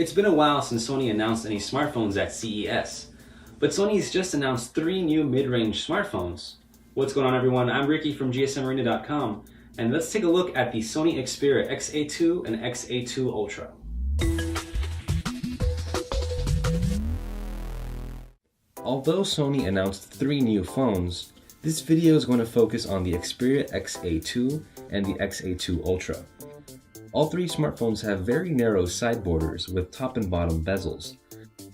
It's been a while since Sony announced any smartphones at CES, but Sony's just announced 3 new mid-range smartphones. What's going on, everyone? I'm Ricky from GSMarina.com, and let's take a look at the Sony Xperia XA2 and XA2 Ultra. Although Sony announced 3 new phones, this video is going to focus on the Xperia XA2 and the XA2 Ultra. All 3 smartphones have very narrow side borders with top and bottom bezels.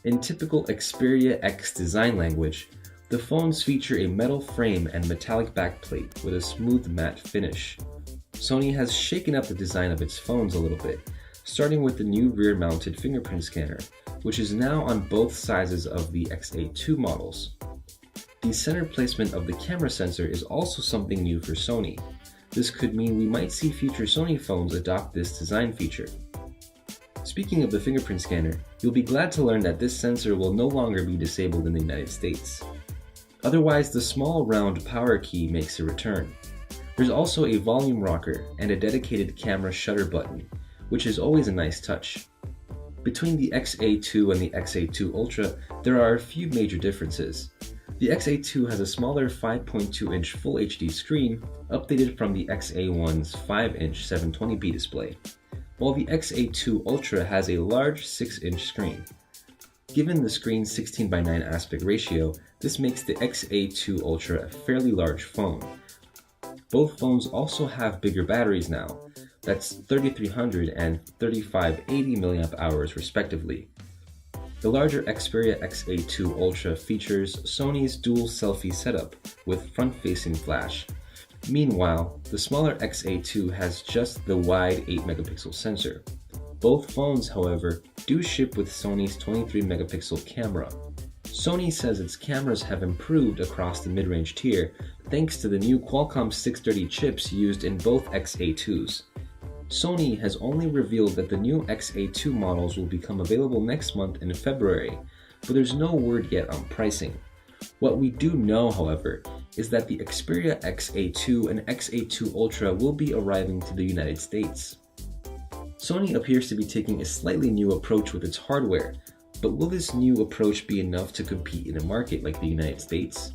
In typical Xperia X design language, the phones feature a metal frame and metallic backplate with a smooth matte finish. Sony has shaken up the design of its phones a little bit, starting with the new rear-mounted fingerprint scanner, which is now on both sizes of the XA2 models. The center placement of the camera sensor is also something new for Sony. This could mean we might see future Sony phones adopt this design feature. Speaking of the fingerprint scanner, you'll be glad to learn that this sensor will no longer be disabled in the United States. Otherwise, the small round power key makes a return. There's also a volume rocker and a dedicated camera shutter button, which is always a nice touch. Between the XA2 and the XA2 Ultra, there are a few major differences. The XA2 has a smaller 5.2-inch Full HD screen, updated from the XA1's 5-inch 720p display, while the XA2 Ultra has a large 6-inch screen. Given the screen's 16:9 aspect ratio, this makes the XA2 Ultra a fairly large phone. Both phones also have bigger batteries now, that's 3300 and 3580 mAh respectively. The larger Xperia XA2 Ultra features Sony's dual selfie setup with front-facing flash. Meanwhile, the smaller XA2 has just the wide 8-megapixel sensor. Both phones, however, do ship with Sony's 23-megapixel camera. Sony says its cameras have improved across the mid-range tier thanks to the new Qualcomm 630 chips used in both XA2s. Sony has only revealed that the new XA2 models will become available next month in February, but there's no word yet on pricing. What we do know, however, is that the Xperia XA2 and XA2 Ultra will be arriving to the United States. Sony appears to be taking a slightly new approach with its hardware, but will this new approach be enough to compete in a market like the United States?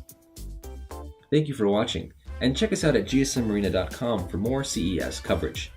Thank you for watching, and check us out at gsmmarina.com for more CES coverage.